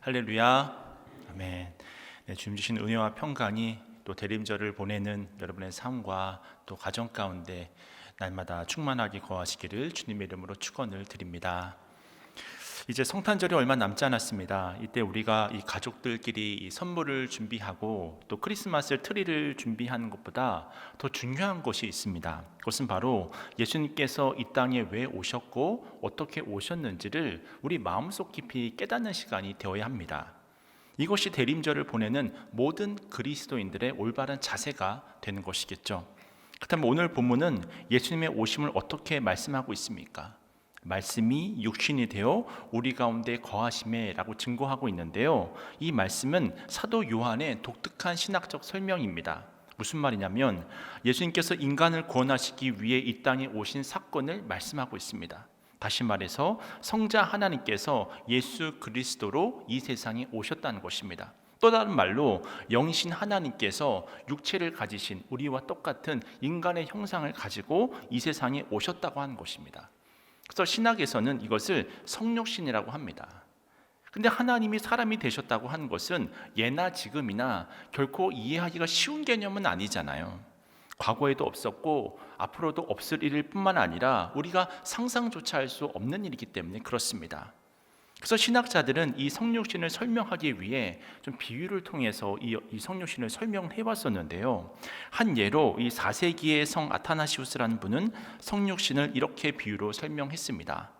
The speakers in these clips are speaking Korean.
할렐루야. 아멘. 네, 주님 주신 은혜와 평강이 또 대림절을 보내는 여러분의 삶과 또 가정 가운데 날마다 충만하게 거하시기를 주님의 이름으로 축원을 드립니다. 이제 성탄절이 얼마 남지 않았습니다. 이때 우리가 이 가족들끼리 이 선물을 준비하고 또 크리스마스 트리를 준비하는 것보다 더 중요한 것이 있습니다. 그것은 바로 예수님께서 이 땅에 왜 오셨고 어떻게 오셨는지를 우리 마음속 깊이 깨닫는 시간이 되어야 합니다. 이것이 대림절을 보내는 모든 그리스도인들의 올바른 자세가 되는 것이겠죠. 그렇다면 오늘 본문은 예수님의 오심을 어떻게 말씀하고 있습니까? 말씀이 육신이 되어 우리 가운데 거하심에 라고 증거하고 있는데요, 이 말씀은 사도 요한의 독특한 신학적 설명입니다. 무슨 말이냐면 예수님께서 인간을 구원하시기 위해 이 땅에 오신 사건을 말씀하고 있습니다. 다시 말해서 성자 하나님께서 예수 그리스도로 이 세상에 오셨다는 것입니다. 또 다른 말로 영신 하나님께서 육체를 가지신 우리와 똑같은 인간의 형상을 가지고 이 세상에 오셨다고 하는 것입니다. 그래서 신학에서는 이것을 성육신이라고 합니다. 근데 하나님이 사람이 되셨다고 하는 것은 예나 지금이나 결코 이해하기가 쉬운 개념은 아니잖아요. 과거에도 없었고 앞으로도 없을 일일 뿐만 아니라 우리가 상상조차 할 수 없는 일이기 때문에 그렇습니다. 그래서 신학자들은 이 성육신을 설명하기 위해 좀 비유를 통해서 이 성육신을 설명해 왔었는데요, 한 예로 이 4세기의 성 아타나시우스라는 분은 성육신을 이렇게 비유로 설명했습니다.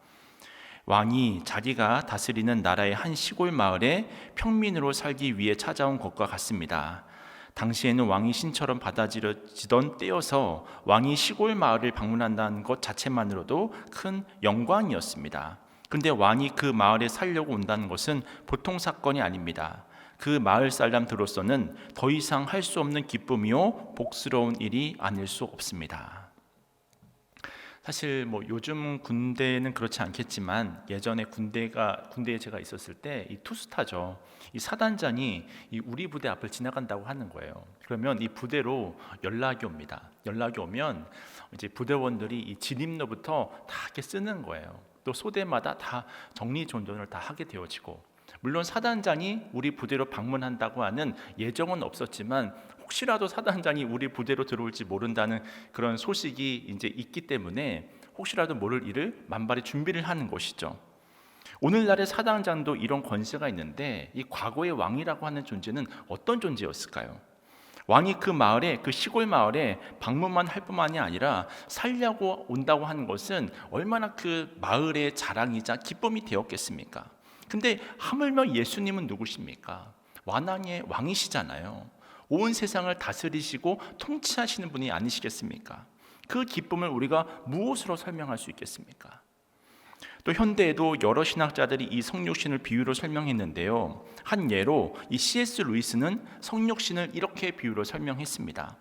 왕이 자기가 다스리는 나라의 한 시골 마을에 평민으로 살기 위해 찾아온 것과 같습니다. 당시에는 왕이 신처럼 받아들여지던 때여서 왕이 시골 마을을 방문한다는 것 자체만으로도 큰 영광이었습니다. 그런데 왕이 그 마을에 살려고 온다는 것은 보통 사건이 아닙니다. 그 마을 사람들로서는 더 이상 할 수 없는 기쁨이요 복스러운 일이 아닐 수 없습니다. 사실 요즘 군대는 그렇지 않겠지만 예전에 군대에 제가 있었을 때 이 투스타죠. 이 사단장이 이 우리 부대 앞을 지나간다고 하는 거예요. 그러면 이 부대로 연락이 옵니다. 연락이 오면 이제 부대원들이 이 진입로부터 다 이렇게 쓰는 거예요. 또 소대마다 다 정리정돈을 다 하게 되어지고, 물론 사단장이 우리 부대로 방문한다고 하는 예정은 없었지만 혹시라도 사단장이 우리 부대로 들어올지 모른다는 그런 소식이 이제 있기 때문에 혹시라도 모를 일을 만발의 준비를 하는 것이죠. 오늘날의 사단장도 이런 권세가 있는데 이 과거의 왕이라고 하는 존재는 어떤 존재였을까요? 왕이 그 마을에, 그 시골 마을에 방문만 할 뿐만이 아니라 살려고 온다고 하는 것은 얼마나 그 마을의 자랑이자 기쁨이 되었겠습니까? 근데 하물며 예수님은 누구십니까? 완왕의 왕이시잖아요. 온 세상을 다스리시고 통치하시는 분이 아니시겠습니까? 그 기쁨을 우리가 무엇으로 설명할 수 있겠습니까? 또 현대에도 여러 신학자들이 이 성육신을 비유로 설명했는데요, 한 예로 이 C.S. 루이스는 성육신을 이렇게 비유로 설명했습니다.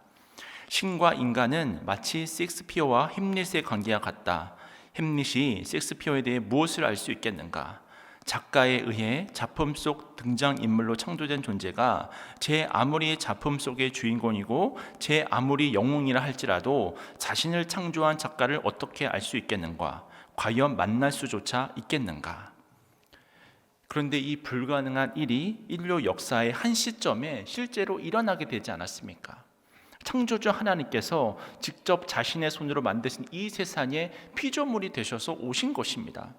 신과 인간은 마치 셰익스피어와 햄릿의 관계와 같다. 햄릿이 셰익스피어에 대해 무엇을 알 수 있겠는가? 작가에 의해 작품 속 등장인물로 창조된 존재가 제 아무리 작품 속의 주인공이고 제 아무리 영웅이라 할지라도 자신을 창조한 작가를 어떻게 알 수 있겠는가? 과연 만날 수조차 있겠는가? 그런데 이 불가능한 일이 인류 역사의 한 시점에 실제로 일어나게 되지 않았습니까? 창조주 하나님께서 직접 자신의 손으로 만드신 이 세상에 피조물이 되셔서 오신 것입니다.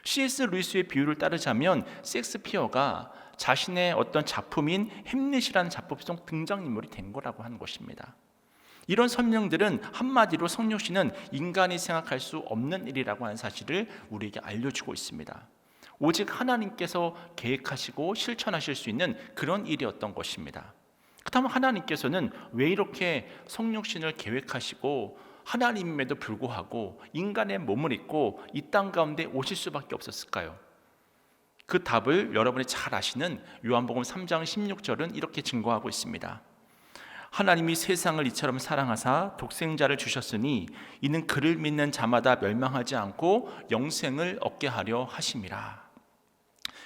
C.S. 루이스의 비유를 따르자면 셰익스피어가 자신의 어떤 작품인 햄릿이라는 작품 속 등장인물이 된 거라고 하는 것입니다. 이런 설명들은 한마디로 성육신은 인간이 생각할 수 없는 일이라고 하는 사실을 우리에게 알려주고 있습니다. 오직 하나님께서 계획하시고 실천하실 수 있는 그런 일이었던 것입니다. 그렇다면 하나님께서는 왜 이렇게 성육신을 계획하시고 하나님임에도 불구하고 인간의 몸을 입고 이 땅 가운데 오실 수밖에 없었을까요? 그 답을 여러분이 잘 아시는 요한복음 3장 16절은 이렇게 증거하고 있습니다. 하나님이 세상을 이처럼 사랑하사 독생자를 주셨으니 이는 그를 믿는 자마다 멸망하지 않고 영생을 얻게 하려 하심이라.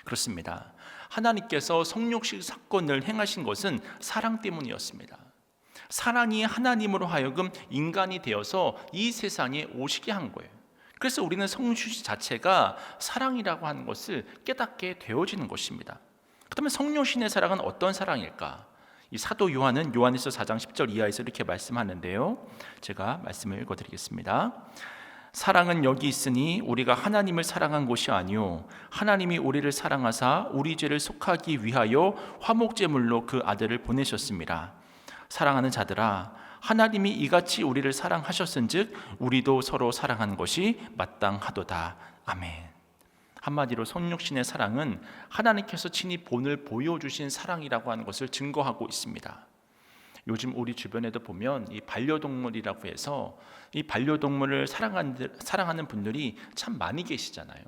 그렇습니다. 하나님께서 성육신 사건을 행하신 것은 사랑 때문이었습니다. 사랑이 하나님으로 하여금 인간이 되어서 이 세상에 오시게 한 거예요. 그래서 우리는 성육신 자체가 사랑이라고 하는 것을 깨닫게 되어지는 것입니다. 그렇다면 성령신의 사랑은 어떤 사랑일까? 이 사도 요한은 요한일서 4장 10절 이하에서 이렇게 말씀하는데요, 제가 말씀을 읽어드리겠습니다. 사랑은 여기 있으니 우리가 하나님을 사랑한 것이 아니요 하나님이 우리를 사랑하사 우리 죄를 속하기 위하여 화목제물로 그 아들을 보내셨습니다. 사랑하는 자들아, 하나님이 이같이 우리를 사랑하셨은즉 우리도 서로 사랑하는 것이 마땅하도다. 아멘. 한마디로 성육신의 사랑은 하나님께서 친히 본을 보여주신 사랑이라고 하는 것을 증거하고 있습니다. 요즘 우리 주변에도 보면 이 반려동물이라고 해서 이 반려동물을 사랑하는 분들이 참 많이 계시잖아요.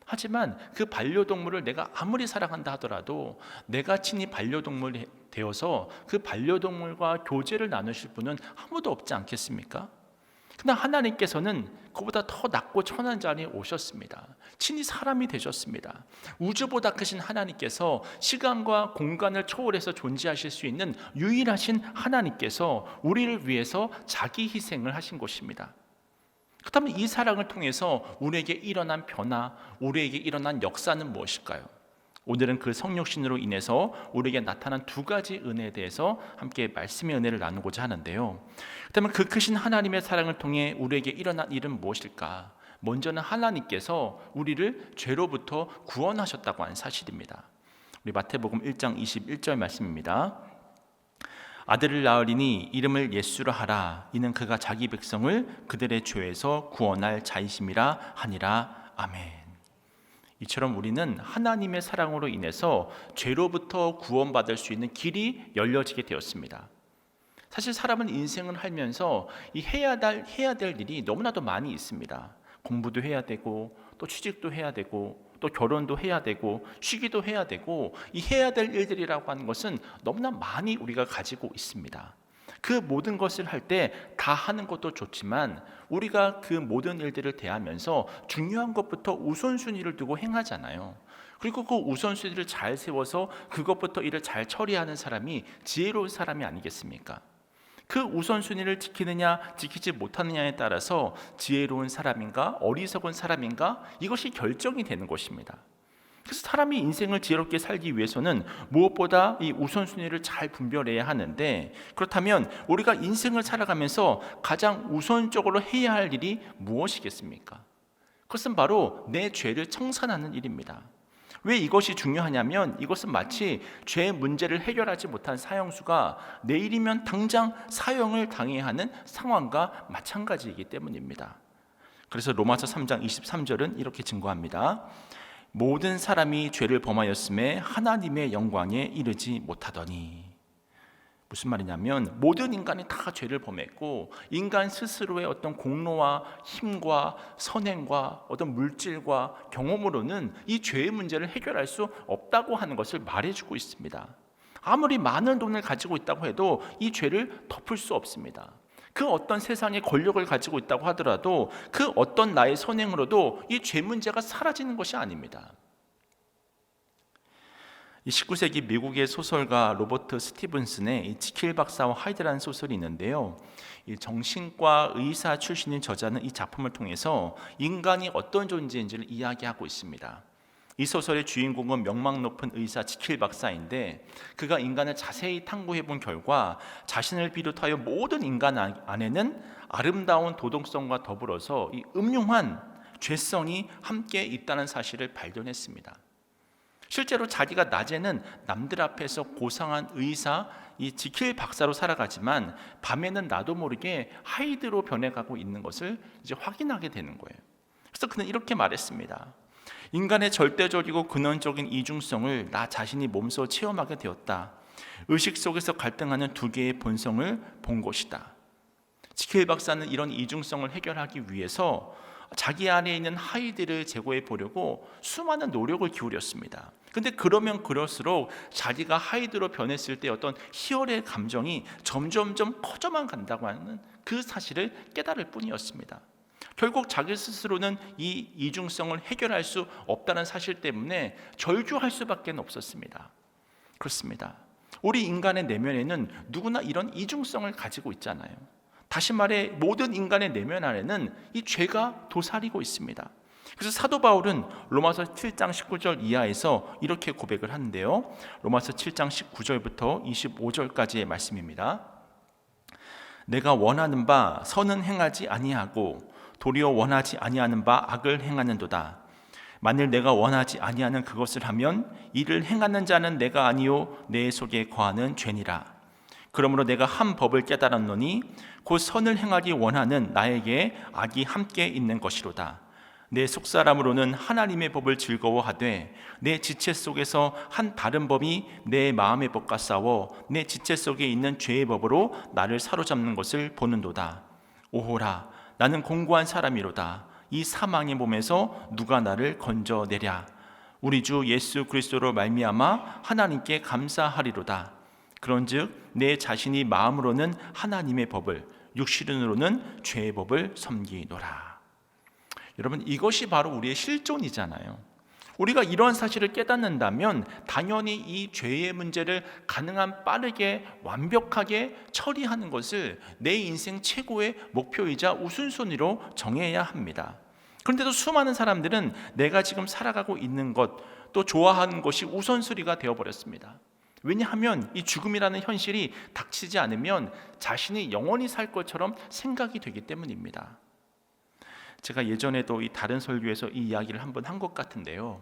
하지만 그 반려동물을 내가 아무리 사랑한다 하더라도 내가 친히 반려동물이 되어서 그 반려동물과 교제를 나누실 분은 아무도 없지 않겠습니까? 그러나 하나님께서는 그보다 더 낮고 천한 자리에 오셨습니다. 친히 사람이 되셨습니다. 우주보다 크신 하나님께서 시간과 공간을 초월해서 존재하실 수 있는 유일하신 하나님께서 우리를 위해서 자기 희생을 하신 것입니다. 그렇다면 이 사랑을 통해서 우리에게 일어난 변화, 우리에게 일어난 역사는 무엇일까요? 오늘은 그 성육신으로 인해서 우리에게 나타난 두 가지 은혜에 대해서 함께 말씀의 은혜를 나누고자 하는데요, 그렇다면 그 크신 하나님의 사랑을 통해 우리에게 일어난 일은 무엇일까? 먼저는 하나님께서 우리를 죄로부터 구원하셨다고 하는 사실입니다. 우리 마태복음 1장 21절 말씀입니다. 아들을 낳으리니 이름을 예수라 하라. 이는 그가 자기 백성을 그들의 죄에서 구원할 자이심이라 하니라. 아멘. 이처럼 우리는 하나님의 사랑으로 인해서 죄로부터 구원받을 수 있는 길이 열려지게 되었습니다. 사실 사람은 인생을 살면서 해야 될 일이 너무나도 많이 있습니다. 공부도 해야 되고 또 취직도 해야 되고 또 결혼도 해야 되고 쉬기도 해야 되고 이 해야 될 일들이라고 하는 것은 너무나 많이 우리가 가지고 있습니다. 그 모든 것을 할 때 다 하는 것도 좋지만 우리가 그 모든 일들을 대하면서 중요한 것부터 우선순위를 두고 행하잖아요. 그리고 그 우선순위를 잘 세워서 그것부터 일을 잘 처리하는 사람이 지혜로운 사람이 아니겠습니까? 그 우선순위를 지키느냐 지키지 못하느냐에 따라서 지혜로운 사람인가 어리석은 사람인가 이것이 결정이 되는 것입니다. 그래서 사람이 인생을 지혜롭게 살기 위해서는 무엇보다 이 우선순위를 잘 분별해야 하는데, 그렇다면 우리가 인생을 살아가면서 가장 우선적으로 해야 할 일이 무엇이겠습니까? 그것은 바로 내 죄를 청산하는 일입니다. 왜 이것이 중요하냐면 이것은 마치 죄 문제를 해결하지 못한 사형수가 내일이면 당장 사형을 당해야 하는 상황과 마찬가지이기 때문입니다. 그래서 로마서 3장 23절은 이렇게 증거합니다. 모든 사람이 죄를 범하였음에 하나님의 영광에 이르지 못하더니. 무슨 말이냐면 모든 인간이 다 죄를 범했고 인간 스스로의 어떤 공로와 힘과 선행과 어떤 물질과 경험으로는 이 죄의 문제를 해결할 수 없다고 하는 것을 말해주고 있습니다. 아무리 많은 돈을 가지고 있다고 해도 이 죄를 덮을 수 없습니다. 그 어떤 세상의 권력을 가지고 있다고 하더라도 그 어떤 나의 선행으로도 이 죄 문제가 사라지는 것이 아닙니다. 이 19세기 미국의 소설가 로버트 스티븐슨의 이 지킬 박사와 하이드라는 소설이 있는데요, 이 정신과 의사 출신인 저자는 이 작품을 통해서 인간이 어떤 존재인지를 이야기하고 있습니다. 이 소설의 주인공은 명망 높은 의사 지킬 박사인데 그가 인간을 자세히 탐구해 본 결과 자신을 비롯하여 모든 인간 안에는 아름다운 도덕성과 더불어서 이 음흉한 죄성이 함께 있다는 사실을 발견했습니다. 실제로 자기가 낮에는 남들 앞에서 고상한 의사, 이 지킬 박사로 살아가지만 밤에는 나도 모르게 하이드로 변해가고 있는 것을 이제 확인하게 되는 거예요. 그래서 그는 이렇게 말했습니다. 인간의 절대적이고 근원적인 이중성을 나 자신이 몸소 체험하게 되었다. 의식 속에서 갈등하는 두 개의 본성을 본 것이다. 지킬 박사는 이런 이중성을 해결하기 위해서 자기 안에 있는 하이드를 제거해 보려고 수많은 노력을 기울였습니다. 근데 그러면 그럴수록 자기가 하이드로 변했을 때 어떤 희열의 감정이 점점점 커져만 간다고 하는 그 사실을 깨달을 뿐이었습니다. 결국 자기 스스로는 이 이중성을 해결할 수 없다는 사실 때문에 절규할 수밖에 없었습니다. 그렇습니다. 우리 인간의 내면에는 누구나 이런 이중성을 가지고 있잖아요. 다시 말해 모든 인간의 내면 안에는 이 죄가 도사리고 있습니다. 그래서 사도 바울은 로마서 7장 19절 이하에서 이렇게 고백을 하는데요. 로마서 7장 19절부터 25절까지의 말씀입니다. 내가 원하는 바 선은 행하지 아니하고 도리어 원하지 아니하는 바 악을 행하는도다. 만일 내가 원하지 아니하는 그것을 하면 이를 행하는 자는 내가 아니요 내 속에 거하는 죄니라. 그러므로 내가 한 법을 깨달았노니 곧 선을 행하기 원하는 나에게 악이 함께 있는 것이로다. 내 속사람으로는 하나님의 법을 즐거워하되 내 지체 속에서 한 다른 법이 내 마음의 법과 싸워 내 지체 속에 있는 죄의 법으로 나를 사로잡는 것을 보는도다. 오호라, 나는 공고한 사람이로다. 이 사망의 몸에서 누가 나를 건져내랴. 우리 주 예수 그리스도로 말미암아 하나님께 감사하리로다. 그런즉 내 자신이 마음으로는 하나님의 법을, 육신으로는 죄의 법을 섬기노라. 여러분, 이것이 바로 우리의 실존이잖아요. 우리가 이러한 사실을 깨닫는다면 당연히 이 죄의 문제를 가능한 빠르게 완벽하게 처리하는 것을 내 인생 최고의 목표이자 우선순위로 정해야 합니다. 그런데도 수많은 사람들은 내가 지금 살아가고 있는 것, 또 좋아하는 것이 우선순위가 되어버렸습니다. 왜냐하면 이 죽음이라는 현실이 닥치지 않으면 자신이 영원히 살 것처럼 생각이 되기 때문입니다. 제가 예전에도 이 다른 설교에서 이 이야기를 한번 한 것 같은데요.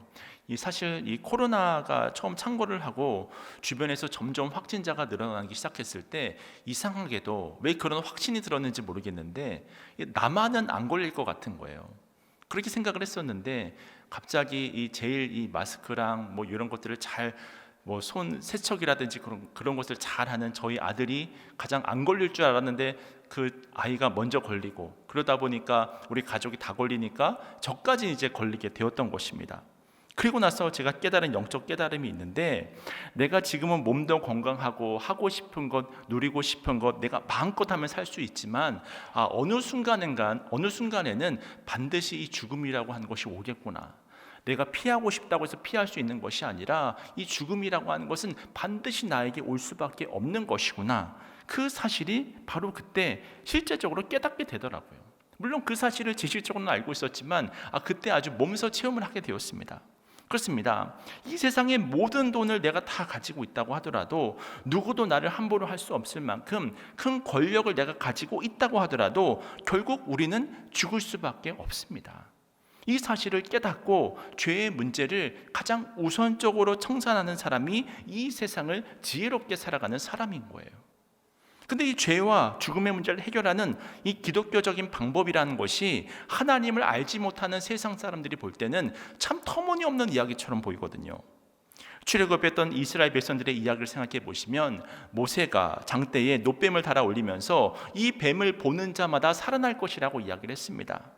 사실 이 코로나가 처음 창궐을 하고 주변에서 점점 확진자가 늘어나기 시작했을 때 이상하게도 왜 그런 확신이 들었는지 모르겠는데 나만은 안 걸릴 것 같은 거예요. 그렇게 생각을 했었는데 갑자기 이 제일 이 마스크랑 뭐 이런 것들을 잘 손 세척이라든지 그런 것을 잘하는 저희 아들이 가장 안 걸릴 줄 알았는데 그 아이가 먼저 걸리고 그러다 보니까 우리 가족이 다 걸리니까 저까지 이제 걸리게 되었던 것입니다. 그리고 나서 제가 깨달은 영적 깨달음이 있는데 내가 지금은 몸도 건강하고 하고 싶은 것, 누리고 싶은 것 내가 마음껏 하면 살 수 있지만 어느 순간에는 반드시 이 죽음이라고 하는 것이 오겠구나. 내가 피하고 싶다고 해서 피할 수 있는 것이 아니라 이 죽음이라고 하는 것은 반드시 나에게 올 수밖에 없는 것이구나. 그 사실이 바로 그때 실제적으로 깨닫게 되더라고요. 물론 그 사실을 지식적으로는 알고 있었지만 그때 아주 몸소 체험을 하게 되었습니다. 그렇습니다. 이 세상의 모든 돈을 내가 다 가지고 있다고 하더라도 누구도 나를 함부로 할 수 없을 만큼 큰 권력을 내가 가지고 있다고 하더라도 결국 우리는 죽을 수밖에 없습니다. 이 사실을 깨닫고 죄의 문제를 가장 우선적으로 청산하는 사람이 이 세상을 지혜롭게 살아가는 사람인 거예요. 근데 이 죄와 죽음의 문제를 해결하는 이 기독교적인 방법이라는 것이 하나님을 알지 못하는 세상 사람들이 볼 때는 참 터무니없는 이야기처럼 보이거든요. 출애굽했던 이스라엘 백성들의 이야기를 생각해 보시면 모세가 장대에 놋뱀을 달아 올리면서 이 뱀을 보는 자마다 살아날 것이라고 이야기를 했습니다.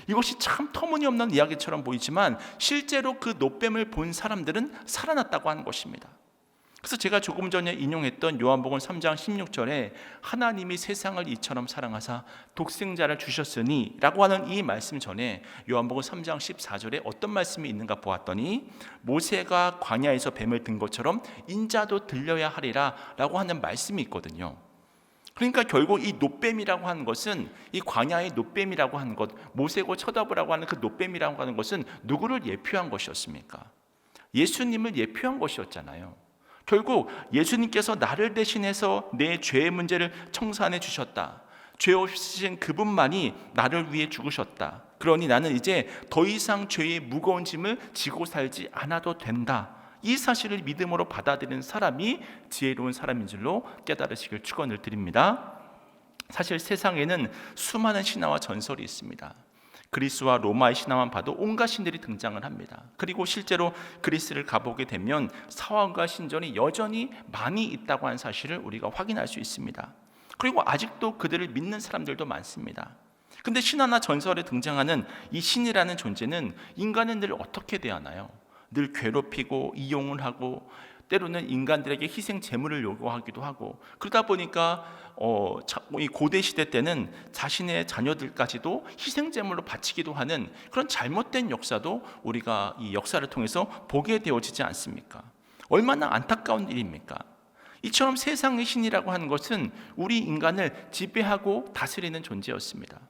이것이 참 터무니없는 이야기처럼 보이지만 실제로 그 놋뱀을 본 사람들은 살아났다고 하는 것입니다. 그래서 제가 조금 전에 인용했던 요한복음 3장 16절에 하나님이 세상을 이처럼 사랑하사 독생자를 주셨으니 라고 하는 이 말씀 전에 요한복음 3장 14절에 어떤 말씀이 있는가 보았더니 모세가 광야에서 뱀을 든 것처럼 인자도 들려야 하리라 라고 하는 말씀이 있거든요. 그러니까 결국 이 놋뱀이라고 하는 것은 이 광야의 놋뱀이라고 하는 것, 모세고 쳐다보라고 하는 그 놋뱀이라고 하는 것은 누구를 예표한 것이었습니까? 예수님을 예표한 것이었잖아요. 결국 예수님께서 나를 대신해서 내 죄의 문제를 청산해 주셨다. 죄 없으신 그분만이 나를 위해 죽으셨다. 그러니 나는 이제 더 이상 죄의 무거운 짐을 지고 살지 않아도 된다. 이 사실을 믿음으로 받아들이는 사람이 지혜로운 사람인 줄로 깨달으시길 축원을 드립니다. 사실 세상에는 수많은 신화와 전설이 있습니다. 그리스와 로마의 신화만 봐도 온갖 신들이 등장을 합니다. 그리고 실제로 그리스를 가보게 되면 사화과 신전이 여전히 많이 있다고 하는 사실을 우리가 확인할 수 있습니다. 그리고 아직도 그들을 믿는 사람들도 많습니다. 근데 신화나 전설에 등장하는 이 신이라는 존재는 인간은 늘 어떻게 대하나요? 늘 괴롭히고 이용을 하고 때로는 인간들에게 희생 제물을 요구하기도 하고 그러다 보니까 이 고대 시대 때는 자신의 자녀들까지도 희생 제물로 바치기도 하는 그런 잘못된 역사도 우리가 이 역사를 통해서 보게 되어지지 않습니까? 얼마나 안타까운 일입니까? 이처럼 세상의 신이라고 하는 것은 우리 인간을 지배하고 다스리는 존재였습니다.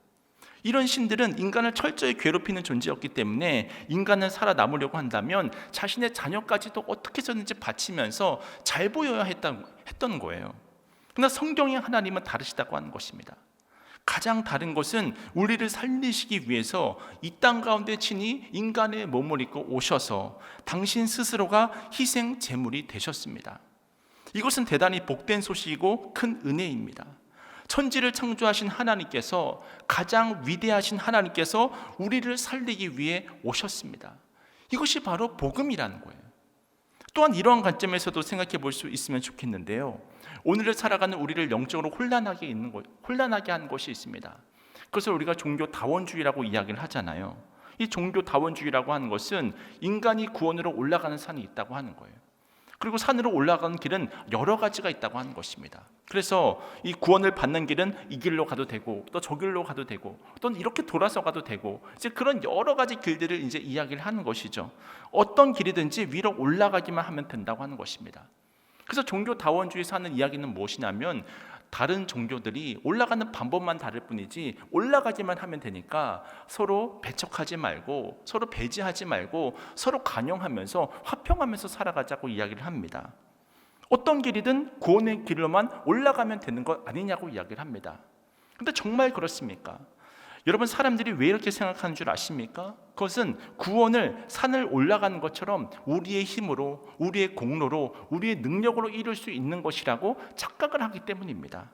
이런 신들은 인간을 철저히 괴롭히는 존재였기 때문에 인간을 살아남으려고 한다면 자신의 자녀까지도 어떻게 해서든지 바치면서 잘 보여야 했던 거예요. 그러나 성경의 하나님은 다르시다고 하는 것입니다. 가장 다른 것은 우리를 살리시기 위해서 이 땅 가운데 친히 인간의 몸을 입고 오셔서 당신 스스로가 희생 제물이 되셨습니다. 이것은 대단히 복된 소식이고 큰 은혜입니다. 천지를 창조하신 하나님께서, 가장 위대하신 하나님께서 우리를 살리기 위해 오셨습니다. 이것이 바로 복음이라는 거예요. 또한 이러한 관점에서도 생각해 볼 수 있으면 좋겠는데요, 오늘을 살아가는 우리를 영적으로 혼란하게 한 것이 있습니다. 그것을 우리가 종교 다원주의라고 이야기를 하잖아요. 이 종교 다원주의라고 하는 것은 인간이 구원으로 올라가는 산이 있다고 하는 거예요. 그리고 산으로 올라가는 길은 여러 가지가 있다고 하는 것입니다. 그래서 이 구원을 받는 길은 이 길로 가도 되고, 또 저 길로 가도 되고, 또는 이렇게 돌아서 가도 되고, 이제 그런 여러 가지 길들을 이제 이야기를 하는 것이죠. 어떤 길이든지 위로 올라가기만 하면 된다고 하는 것입니다. 그래서 종교 다원주의에서 하는 이야기는 무엇이냐면, 다른 종교들이 올라가는 방법만 다를 뿐이지 올라가기만 하면 되니까 서로 배척하지 말고, 서로 배제하지 말고, 서로 간용하면서 화평하면서 살아가자고 이야기를 합니다. 어떤 길이든 구원의 길로만 올라가면 되는 것 아니냐고 이야기를 합니다. 그런데 정말 그렇습니까? 여러분, 사람들이 왜 이렇게 생각하는 줄 아십니까? 그것은 구원을 산을 올라가는 것처럼 우리의 힘으로, 우리의 공로로, 우리의 능력으로 이룰 수 있는 것이라고 착각을 하기 때문입니다.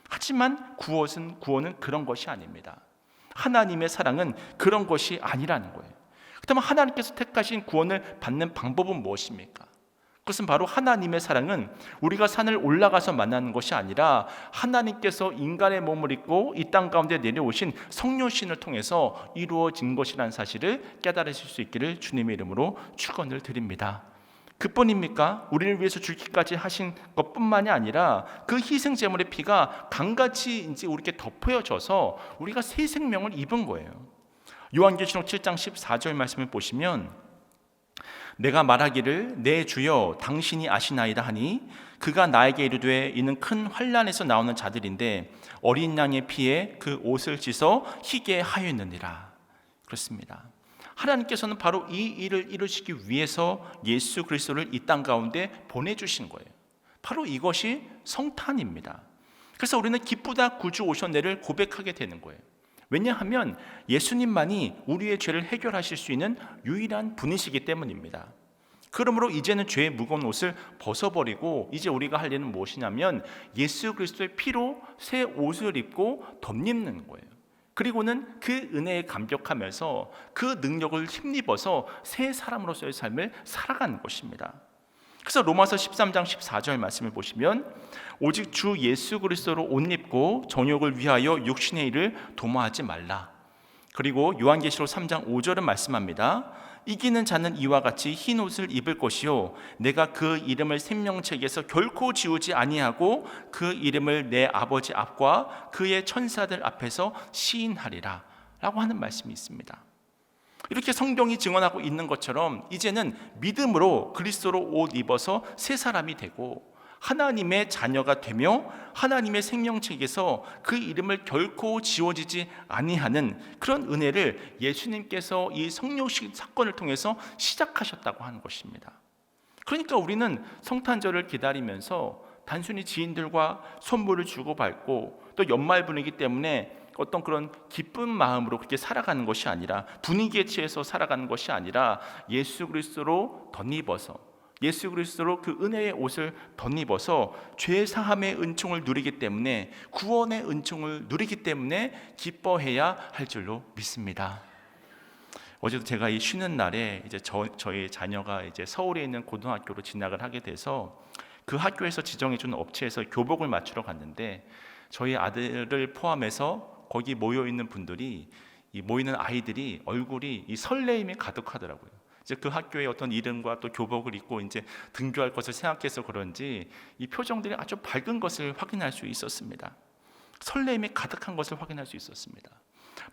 하지만 구원은 그런 것이 아닙니다. 하나님의 사랑은 그런 것이 아니라는 거예요. 그렇다면 하나님께서 택하신 구원을 받는 방법은 무엇입니까? 그것은 바로 하나님의 사랑은 우리가 산을 올라가서 만나는 것이 아니라 하나님께서 인간의 몸을 입고 이 땅 가운데 내려오신 성령신을 통해서 이루어진 것이라는 사실을 깨달으실 수 있기를 주님의 이름으로 축원을 드립니다. 그뿐입니까? 우리를 위해서 죽기까지 하신 것뿐만이 아니라 그 희생 제물의 피가 강같이 이제 우리에게 덮여져서 우리가 새 생명을 입은 거예요. 요한계시록 7장 14절 말씀을 보시면, 내가 말하기를 내 주여 당신이 아시나이다 하니 그가 나에게 이르되 이는 큰 환난에서 나오는 자들인데 어린 양의 피에 그 옷을 씻어 희게 하였느니라. 그렇습니다. 하나님께서는 바로 이 일을 이루시기 위해서 예수 그리스도를 이 땅 가운데 보내주신 거예요. 바로 이것이 성탄입니다. 그래서 우리는 기쁘다 구주 오셨네를 고백하게 되는 거예요. 왜냐하면 예수님만이 우리의 죄를 해결하실 수 있는 유일한 분이시기 때문입니다. 그러므로 이제는 죄의 무거운 옷을 벗어버리고 이제 우리가 할 일은 무엇이냐면 예수 그리스도의 피로 새 옷을 입고 덧입는 거예요. 그리고는 그 은혜에 감격하면서 그 능력을 힘입어서 새 사람으로서의 삶을 살아가는 것입니다. 그래서 로마서 13장 14절 말씀을 보시면, 오직 주 예수 그리스도로 옷 입고 정욕을 위하여 육신의 일을 도모하지 말라. 그리고 요한계시록 3장 5절은 말씀합니다. 이기는 자는 이와 같이 흰 옷을 입을 것이요 내가 그 이름을 생명책에서 결코 지우지 아니하고 그 이름을 내 아버지 앞과 그의 천사들 앞에서 시인하리라 라고 하는 말씀이 있습니다. 이렇게 성경이 증언하고 있는 것처럼 이제는 믿음으로 그리스도로 옷 입어서 새 사람이 되고 하나님의 자녀가 되며 하나님의 생명책에서 그 이름을 결코 지워지지 아니하는 그런 은혜를 예수님께서 이 성령식 사건을 통해서 시작하셨다고 하는 것입니다. 그러니까 우리는 성탄절을 기다리면서 단순히 지인들과 선물을 주고받고 또 연말 분위기 때문에 어떤 그런 기쁜 마음으로 그렇게 살아가는 것이 아니라, 분위기에 취해서 살아가는 것이 아니라 예수 그리스도로 덧입어서, 예수 그리스도로 그 은혜의 옷을 덧입어서 죄 사함의 은총을 누리기 때문에, 구원의 은총을 누리기 때문에 기뻐해야 할 줄로 믿습니다. 어제도 제가 이 쉬는 날에 이제 저희 자녀가 이제 서울에 있는 고등학교로 진학을 하게 돼서 그 학교에서 지정해준 업체에서 교복을 맞추러 갔는데, 저희 아들을 포함해서 거기 모여 있는 분들이, 이 모이는 아이들이 얼굴이 이 설레임이 가득하더라고요. 이제 그 학교의 어떤 이름과 또 교복을 입고 이제 등교할 것을 생각해서 그런지 이 표정들이 아주 밝은 것을 확인할 수 있었습니다. 설레임이 가득한 것을 확인할 수 있었습니다.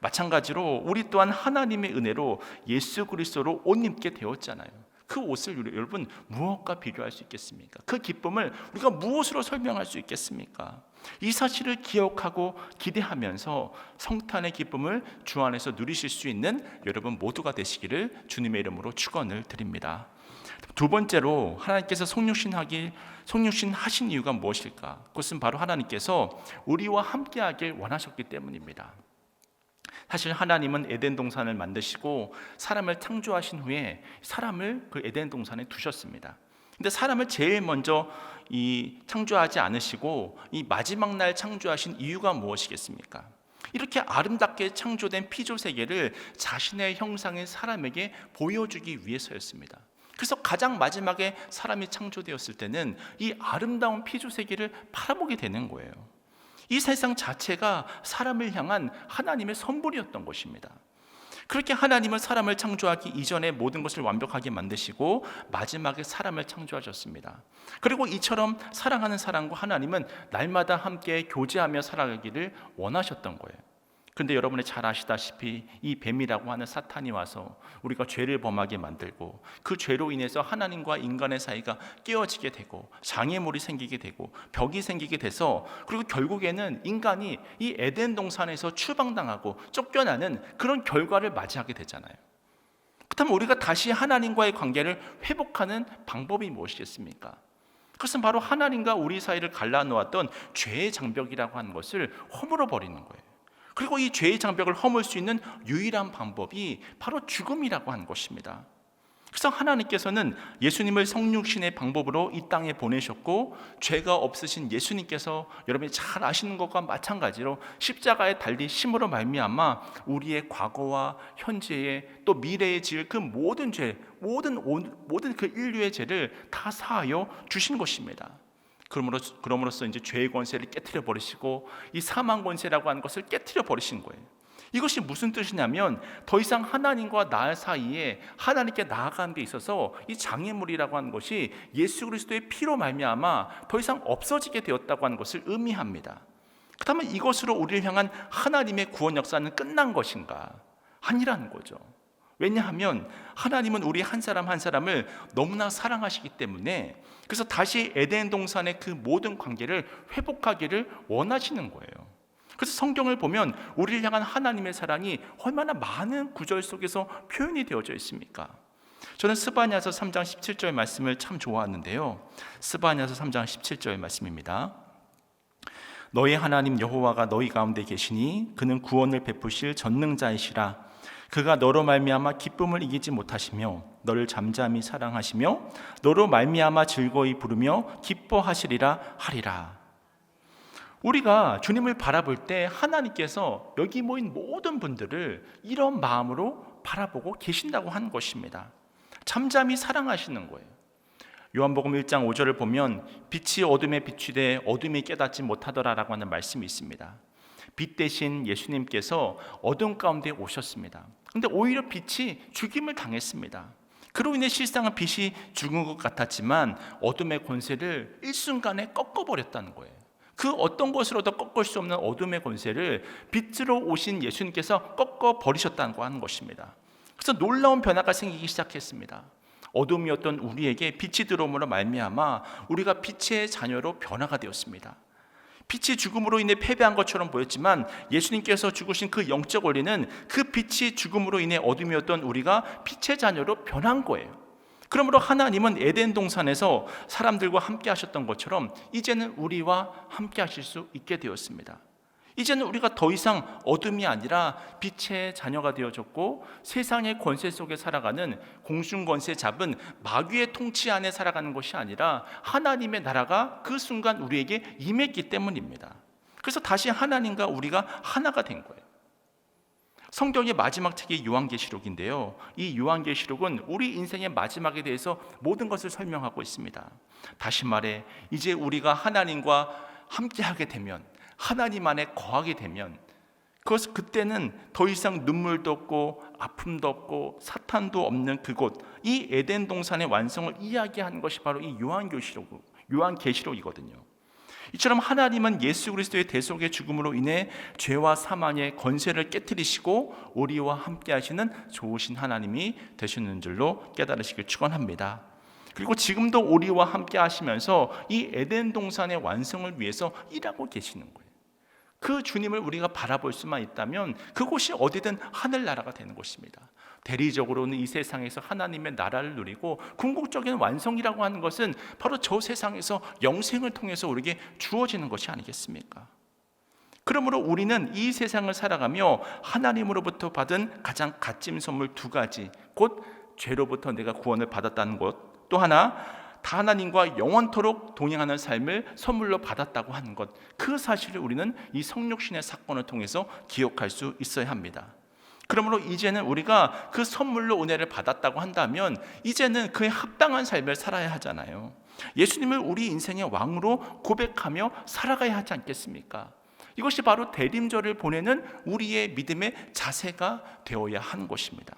마찬가지로 우리 또한 하나님의 은혜로 예수 그리스도로 옷 입게 되었잖아요. 그 옷을 여러분 무엇과 비교할 수 있겠습니까? 그 기쁨을 우리가 무엇으로 설명할 수 있겠습니까? 이 사실을 기억하고 기대하면서 성탄의 기쁨을 주 안에서 누리실 수 있는 여러분 모두가 되시기를 주님의 이름으로 축원을 드립니다. 두 번째로 하나님께서 성육신 하신 이유가 무엇일까? 그것은 바로 하나님께서 우리와 함께하길 원하셨기 때문입니다. 사실 하나님은 에덴 동산을 만드시고 사람을 창조하신 후에 사람을 그 에덴 동산에 두셨습니다. 근데 사람을 제일 먼저 창조하지 않으시고 이 마지막 날 창조하신 이유가 무엇이겠습니까? 이렇게 아름답게 창조된 피조 세계를 자신의 형상의 사람에게 보여주기 위해서였습니다. 그래서 가장 마지막에 사람이 창조되었을 때는 이 아름다운 피조 세계를 바라보게 되는 거예요. 이 세상 자체가 사람을 향한 하나님의 선물이었던 것입니다. 그렇게 하나님은 사람을 창조하기 이전에 모든 것을 완벽하게 만드시고 마지막에 사람을 창조하셨습니다. 그리고 이처럼 사랑하는 사람과 하나님은 날마다 함께 교제하며 살아가기를 원하셨던 거예요. 그런데 여러분이 잘 아시다시피 이 뱀이라고 하는 사탄이 와서 우리가 죄를 범하게 만들고 그 죄로 인해서 하나님과 인간의 사이가 깨어지게 되고 장애물이 생기게 되고 벽이 생기게 돼서 그리고 결국에는 인간이 이 에덴 동산에서 추방당하고 쫓겨나는 그런 결과를 맞이하게 되잖아요. 그렇다면 우리가 다시 하나님과의 관계를 회복하는 방법이 무엇이겠습니까? 그것은 바로 하나님과 우리 사이를 갈라놓았던 죄의 장벽이라고 하는 것을 허물어 버리는 거예요. 그리고 이 죄의 장벽을 허물 수 있는 유일한 방법이 바로 죽음이라고 하는 것입니다. 그래서 하나님께서는 예수님을 성육신의 방법으로 이 땅에 보내셨고 죄가 없으신 예수님께서 여러분이 잘 아시는 것과 마찬가지로 십자가에 달리심으로 말미암아 우리의 과거와 현재의 또 미래에 지을 그 모든 죄, 모든 그 인류의 죄를 다 사하여 주신 것입니다. 그럼으로써 이제 죄의 권세를 깨트려 버리시고 이 사망 권세라고 하는 것을 깨트려 버리신 거예요. 이것이 무슨 뜻이냐면 더 이상 하나님과 나 사이에 하나님께 나아가는 데 있어서 이 장애물이라고 하는 것이 예수 그리스도의 피로 말미암아 더 이상 없어지게 되었다고 하는 것을 의미합니다. 그렇다면 이것으로 우리를 향한 하나님의 구원 역사는 끝난 것인가? 아니라는 거죠. 왜냐하면 하나님은 우리 한 사람 한 사람을 너무나 사랑하시기 때문에 그래서 다시 에덴 동산의 그 모든 관계를 회복하기를 원하시는 거예요. 그래서 성경을 보면 우리를 향한 하나님의 사랑이 얼마나 많은 구절 속에서 표현이 되어져 있습니까? 저는 스바냐서 3장 17절 말씀을 참 좋아하는데요. 스바냐서 3장 17절 말씀입니다. 너희 하나님 여호와가 너희 가운데 계시니 그는 구원을 베푸실 전능자이시라. 그가 너로 말미암아 기쁨을 이기지 못하시며 너를 잠잠히 사랑하시며 너로 말미암아 즐거이 부르며 기뻐하시리라 하리라. 우리가 주님을 바라볼 때 하나님께서 여기 모인 모든 분들을 이런 마음으로 바라보고 계신다고 하는 것입니다. 잠잠히 사랑하시는 거예요. 요한복음 1장 5절을 보면 빛이 어둠에 비추되 어둠이 깨닫지 못하더라라고 하는 말씀이 있습니다. 빛 대신 예수님께서 어둠 가운데 오셨습니다. 그런데 오히려 빛이 죽임을 당했습니다. 그로 인해 실상은 빛이 죽은 것 같았지만 어둠의 권세를 일순간에 꺾어버렸다는 거예요. 그 어떤 것으로도 꺾을 수 없는 어둠의 권세를 빛으로 오신 예수님께서 꺾어버리셨다고 하는 것입니다. 그래서 놀라운 변화가 생기기 시작했습니다. 어둠이었던 우리에게 빛이 들어옴으로 말미암아 우리가 빛의 자녀로 변화가 되었습니다. 빛이 죽음으로 인해 패배한 것처럼 보였지만 예수님께서 죽으신 그 영적 원리는 그 빛이 죽음으로 인해 어둠이었던 우리가 빛의 자녀로 변한 거예요. 그러므로 하나님은 에덴 동산에서 사람들과 함께 하셨던 것처럼 이제는 우리와 함께 하실 수 있게 되었습니다. 이제는 우리가 더 이상 어둠이 아니라 빛의 자녀가 되어졌고 세상의 권세 속에 살아가는 공중권세 잡은 마귀의 통치 안에 살아가는 것이 아니라 하나님의 나라가 그 순간 우리에게 임했기 때문입니다. 그래서 다시 하나님과 우리가 하나가 된 거예요. 성경의 마지막 책이 요한계시록인데요. 이 요한계시록은 우리 인생의 마지막에 대해서 모든 것을 설명하고 있습니다. 다시 말해 이제 우리가 하나님과 함께하게 되면 하나님 안에 거하게 되면 그때는 더 이상 눈물도 없고 아픔도 없고 사탄도 없는 그곳 이 에덴 동산의 완성을 이야기하는 것이 바로 이 요한계시록이거든요. 이처럼 하나님은 예수 그리스도의 대속의 죽음으로 인해 죄와 사망의 권세를 깨뜨리시고 우리와 함께 하시는 좋으신 하나님이 되시는 줄로 깨달으시길 축원합니다. 그리고 지금도 우리와 함께 하시면서 이 에덴 동산의 완성을 위해서 일하고 계시는 거예요. 그 주님을 우리가 바라볼 수만 있다면 그곳이 어디든 하늘나라가 되는 곳입니다. 대리적으로는 이 세상에서 하나님의 나라를 누리고 궁극적인 완성이라고 하는 것은 바로 저 세상에서 영생을 통해서 우리에게 주어지는 것이 아니겠습니까? 그러므로 우리는 이 세상을 살아가며 하나님으로부터 받은 가장 값진 선물 두 가지, 곧 죄로부터 내가 구원을 받았다는 것, 또 하나 다 하나님과 영원토록 동행하는 삶을 선물로 받았다고 하는 것, 그 사실을 우리는 이 성육신의 사건을 통해서 기억할 수 있어야 합니다. 그러므로 이제는 우리가 그 선물로 은혜를 받았다고 한다면 이제는 그에 합당한 삶을 살아야 하잖아요. 예수님을 우리 인생의 왕으로 고백하며 살아가야 하지 않겠습니까? 이것이 바로 대림절을 보내는 우리의 믿음의 자세가 되어야 하는 것입니다.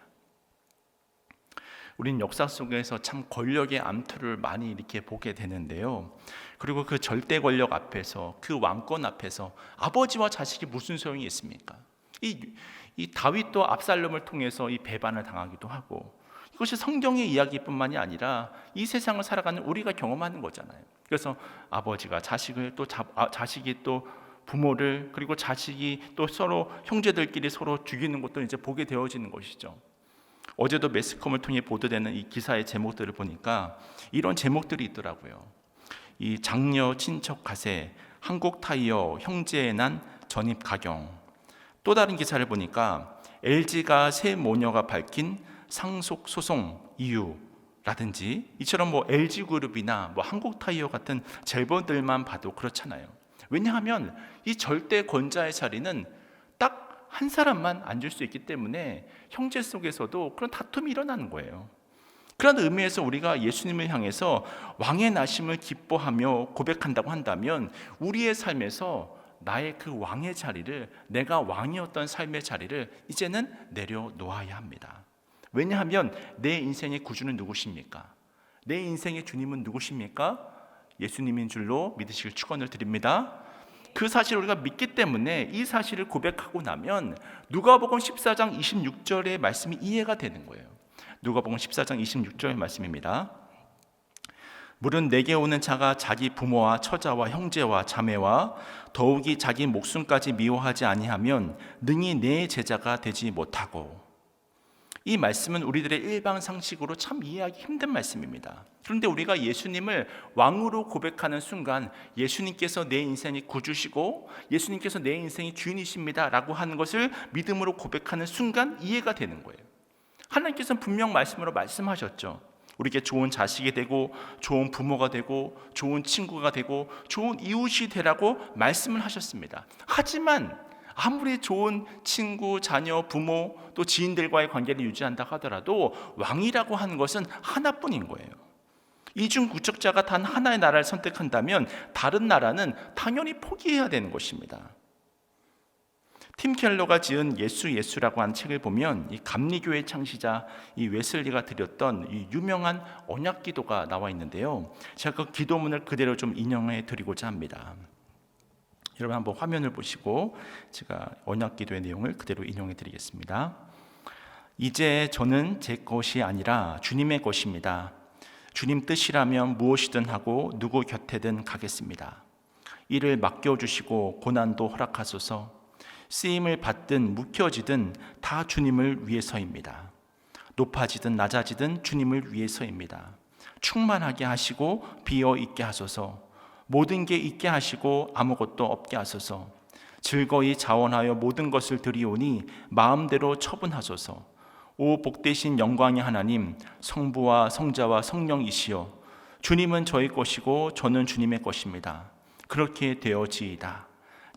우리는 역사 속에서 참 권력의 암투를 많이 이렇게 보게 되는데요. 그리고 그 절대 권력 앞에서, 그 왕권 앞에서 아버지와 자식이 무슨 소용이 있습니까? 이 다윗도 압살롬을 통해서 이 배반을 당하기도 하고, 이것이 성경의 이야기뿐만이 아니라 이 세상을 살아가는 우리가 경험하는 거잖아요. 그래서 아버지가 자식을, 또 자식이 또 부모를, 그리고 자식이 또 서로 형제들끼리 서로 죽이는 것도 이제 보게 되어지는 것이죠. 어제도 매스컴을 통해 보도되는 이 기사의 제목들을 보니까 이런 제목들이 있더라고요. 이 장녀 친척 가세, 한국 타이어 형제에 난 전입 가경. 또 다른 기사를 보니까 LG가 새 모녀가 밝힌 상속 소송 이유라든지, 이처럼 뭐 LG그룹이나 뭐 한국타이어 같은 제보들만 봐도 그렇잖아요. 왜냐하면 이 절대 권자의 자리는 딱 한 사람만 앉을 수 있기 때문에 형제 속에서도 그런 다툼이 일어나는 거예요. 그런 의미에서 우리가 예수님을 향해서 왕의 나심을 기뻐하며 고백한다고 한다면 우리의 삶에서 나의 그 왕의 자리를, 내가 왕이었던 삶의 자리를 이제는 내려놓아야 합니다. 왜냐하면 내 인생의 구주는 누구십니까? 내 인생의 주님은 누구십니까? 예수님인 줄로 믿으시길 축원을 드립니다. 그 사실을 우리가 믿기 때문에 이 사실을 고백하고 나면 누가복음 14장 26절의 말씀이 이해가 되는 거예요. 누가복음 14장 26절 말씀입니다. 물은 내게 오는 자가 자기 부모와 처자와 형제와 자매와 더욱이 자기 목숨까지 미워하지 아니하면 능히 내 제자가 되지 못하고. 이 말씀은 우리들의 일반 상식으로 참 이해하기 힘든 말씀입니다. 그런데 우리가 예수님을 왕으로 고백하는 순간 예수님께서 내 인생의 구주시고 예수님께서 내 인생의 주인이십니다 라고 하는 것을 믿음으로 고백하는 순간 이해가 되는 거예요. 하나님께서는 분명 말씀으로 말씀하셨죠. 우리에게 좋은 자식이 되고 좋은 부모가 되고 좋은 친구가 되고 좋은 이웃이 되라고 말씀을 하셨습니다. 하지만 아무리 좋은 친구, 자녀, 부모, 또 지인들과의 관계를 유지한다 하더라도 왕이라고 하는 것은 하나뿐인 거예요. 이중국적자가 단 하나의 나라를 선택한다면 다른 나라는 당연히 포기해야 되는 것입니다. 팀 켈러가 지은 예수라고 하는 책을 보면 이 감리교의 창시자 이 웨슬리가 드렸던 이 유명한 언약기도가 나와 있는데요. 제가 그 기도문을 그대로 좀 인용해 드리고자 합니다. 여러분 한번 화면을 보시고 제가 언약기도의 내용을 그대로 인용해 드리겠습니다. 이제 저는 제 것이 아니라 주님의 것입니다. 주님 뜻이라면 무엇이든 하고 누구 곁에든 가겠습니다. 이를 맡겨주시고 고난도 허락하소서. 쓰임을 받든 묵혀지든 다 주님을 위해서입니다. 높아지든 낮아지든 주님을 위해서입니다. 충만하게 하시고 비어 있게 하소서. 모든 게 있게 하시고 아무것도 없게 하소서. 즐거이 자원하여 모든 것을 드리오니 마음대로 처분하소서. 오 복되신 영광의 하나님, 성부와 성자와 성령이시여, 주님은 저의 것이고 저는 주님의 것입니다. 그렇게 되어지이다.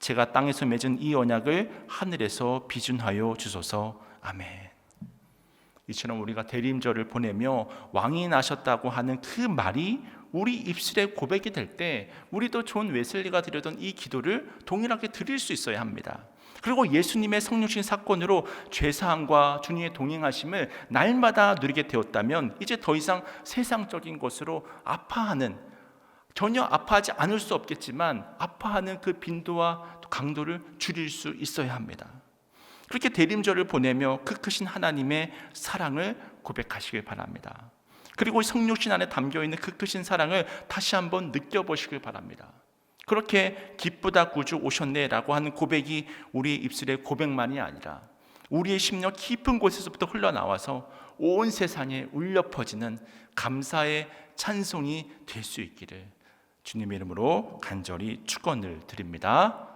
제가 땅에서 맺은 이 언약을 하늘에서 비준하여 주소서. 아멘. 이처럼 우리가 대림절을 보내며 왕이 나셨다고 하는 그 말이 우리 입술에 고백이 될 때 우리도 존 웨슬리가 드렸던 이 기도를 동일하게 드릴 수 있어야 합니다. 그리고 예수님의 성육신 사건으로 죄사함과 주님의 동행하심을 날마다 누리게 되었다면 이제 더 이상 세상적인 것으로 아파하는, 전혀 아파하지 않을 수 없겠지만 아파하는 그 빈도와 강도를 줄일 수 있어야 합니다. 그렇게 대림절을 보내며 그 크신 하나님의 사랑을 고백하시길 바랍니다. 그리고 성육신 안에 담겨있는 그 크신 사랑을 다시 한번 느껴보시길 바랍니다. 그렇게 기쁘다 구주 오셨네 라고 하는 고백이 우리 입술의 고백만이 아니라 우리의 심령 깊은 곳에서부터 흘러나와서 온 세상에 울려 퍼지는 감사의 찬송이 될 수 있기를 주님의 이름으로 간절히 축원을 드립니다.